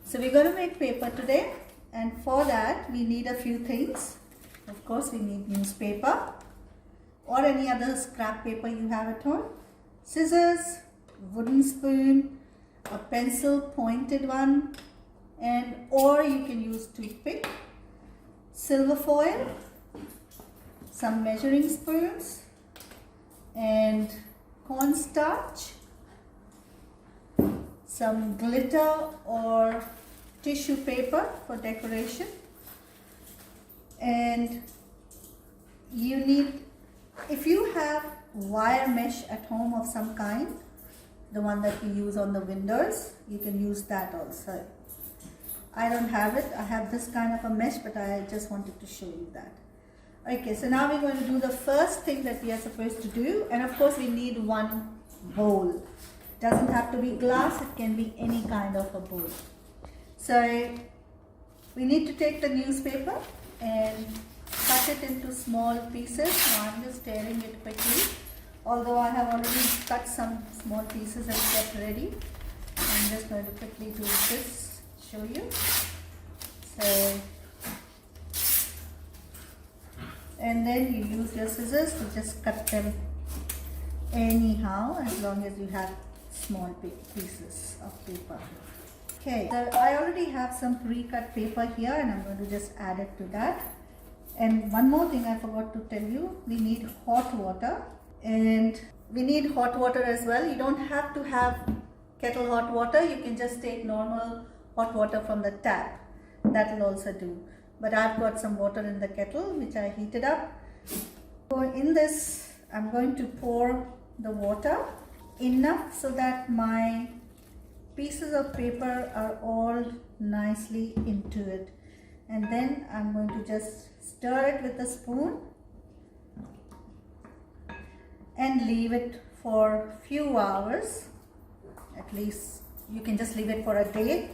So we're going to make paper today, and for that we need a few things. Of course, we need newspaper or any other scrap paper you have at home, scissors, wooden spoon, a pencil, pointed one, and or you can use toothpick, silver foil, some measuring spoons, and cornstarch, some glitter or tissue paper for decoration, and you need, if you have wire mesh at home of some kind, the one that we use on the windows, you can use that also. I don't have it, I have this kind of a mesh, but I just wanted to show you that. Okay, so now we're going to do the first thing that we are supposed to do, and of course we need one bowl. It doesn't have to be glass, it can be any kind of a bowl. So we need to take the newspaper and cut it into small pieces. Now I'm just tearing it quickly, although I have already cut some small pieces and kept ready. I'm just going to quickly do this, show you. So, and then you use your scissors to just cut them anyhow, as long as you have small pieces of paper. Okay, so I already have some pre-cut paper here, and I'm going to just add it to that. And one more thing I forgot to tell you, we need hot water, and we need hot water as well. You don't have to have kettle hot water, you can just take normal hot water from the tap, that will also do. But I've got some water in the kettle which I heated up. So in this I'm going to pour the water enough so that my pieces of paper are all nicely into it, and then I'm going to just stir it with a spoon and leave it for a few hours. At least you can just leave it for a day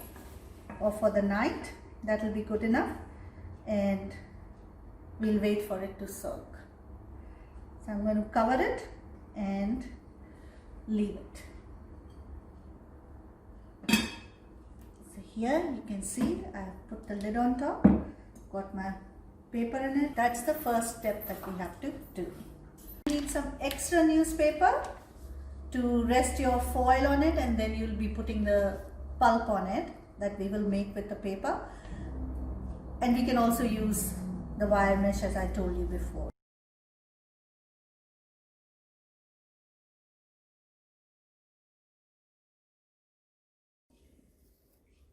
or for the night, that will be good enough, and we'll wait for it to soak. So I'm going to cover it and leave it. So here you can see I have put the lid on top, got my paper in it. That's the first step that we have to do. You need some extra newspaper to rest your foil on it, and then you'll be putting the pulp on it that we will make with the paper. And we can also use the wire mesh as I told you before.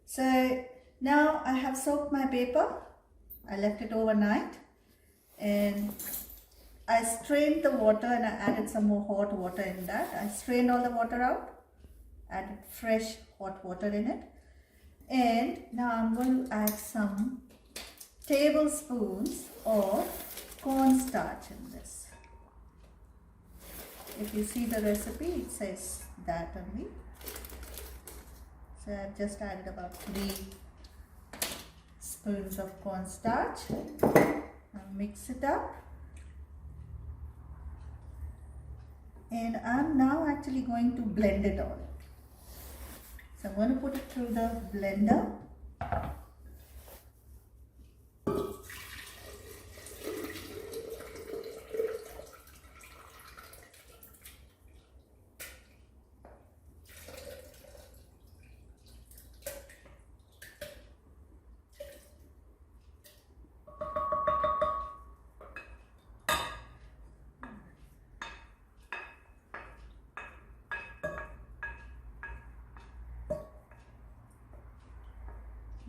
So now I have soaked my paper. I left it overnight, and I strained the water, and I added some more hot water in that. I strained all the water out, added fresh hot water in it, and now I'm going to add some tablespoons of cornstarch in this. If you see the recipe, it says that only. So I've just added about 3 spoons of cornstarch. Now mix it up. And I'm now actually going to blend it all. So I'm going to put it through the blender.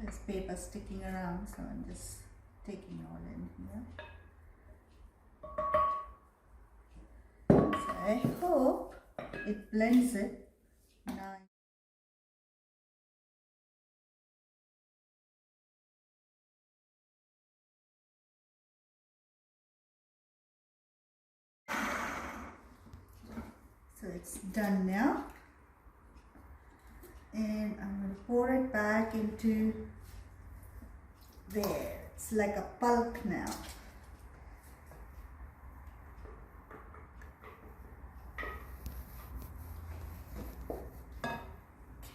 There's paper sticking around, so I'm just taking all in here. So I hope it blends it nice. So it's done now. And I'm going to pour it back into there. It's like a pulp now.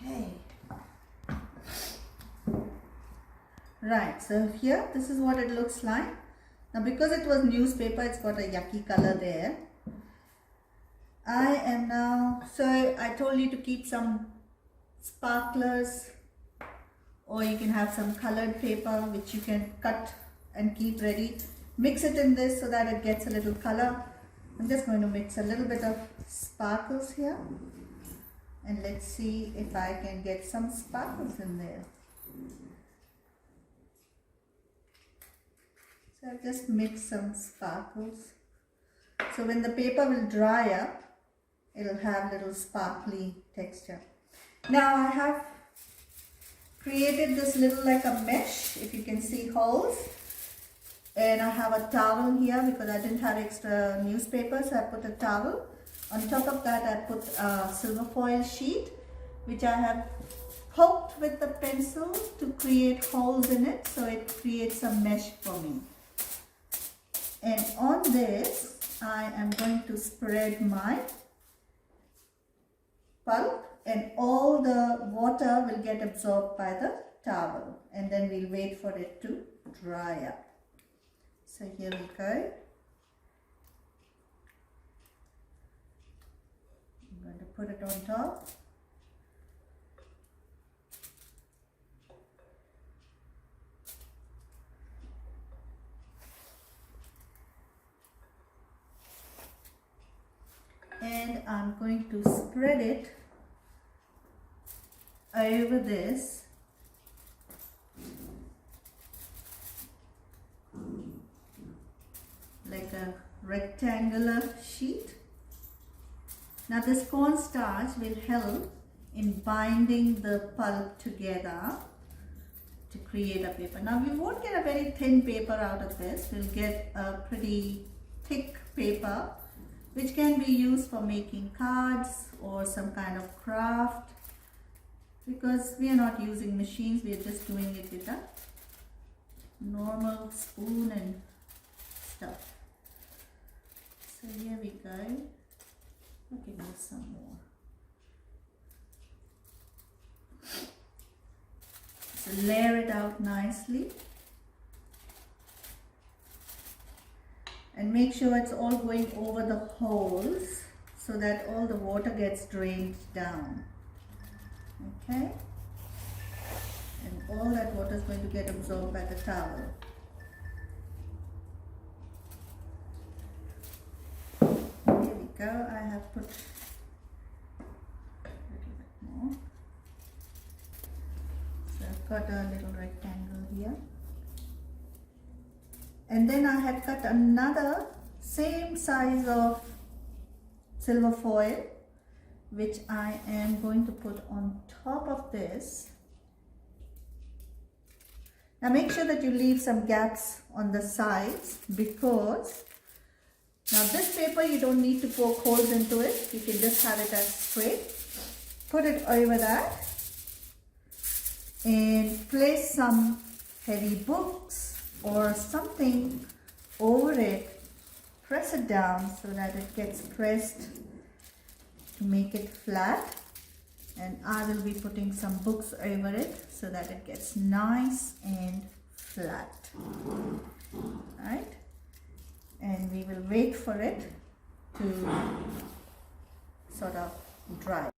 Okay. Right, so here this is what it looks like. Now because it was newspaper, it's got a yucky color there. I am now, so I told you to keep some sparklers, or you can have some colored paper which you can cut and keep ready. Mix it in this so that it gets a little color. I'm just going to mix a little bit of sparkles here, and let's see if I can get some sparkles in there. So I've just mixed some sparkles. So when the paper will dry up, it'll have little sparkly texture. Now I have created this little like a mesh, if you can see holes. And I have a towel here because I didn't have extra newspaper, so I put a towel. On top of that I put a silver foil sheet which I have poked with the pencil to create holes in it, so it creates a mesh for me. And on this I am going to spread my pulp, and all the water will get absorbed by the towel, and then we'll wait for it to dry up. So here we go. I'm going to put it on top. And I'm going to spread it over this like a rectangular sheet. Now this cornstarch will help in binding the pulp together to create a paper. Now we won't get a very thin paper out of this. We'll get a pretty thick paper which can be used for making cards or some kind of craft, because we are not using machines, we are just doing it with a normal spoon and stuff. So here we go. I can use some more. So layer it out nicely. And make sure it's all going over the holes so that all the water gets drained down. Okay? And all that water is going to get absorbed by the towel. Here we go. I have put a little bit more. So I've got a little rectangle here. And then I had cut another same size of silver foil, which I am going to put on top of this. Now make sure that you leave some gaps on the sides, because now this paper you don't need to poke holes into it. You can just have it as straight. Put it over that and place some heavy books or something over it. Press it down so that it gets pressed to make it flat, and I will be putting some books over it so that it gets nice and flat. Right? And we will wait for it to sort of dry.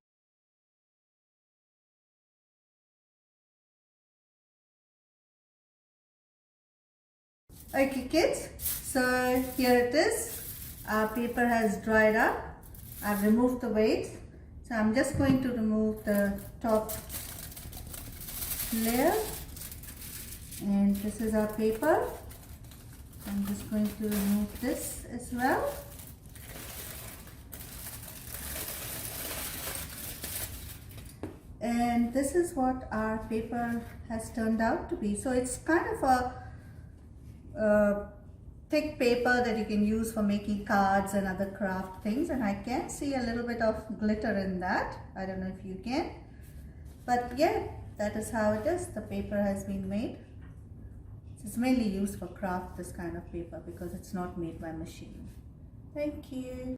Okay kids, so here it is. Our paper has dried up. I've removed the weights. So I'm just going to remove the top layer. And this is our paper. I'm just going to remove this as well. And this is what our paper has turned out to be. So it's kind of a thick paper that you can use for making cards and other craft things, and I can see a little bit of glitter in that. I don't know if you can, but yeah, that is how it is. The paper has been made. It's mainly used for craft, this kind of paper, because it's not made by machine. Thank you.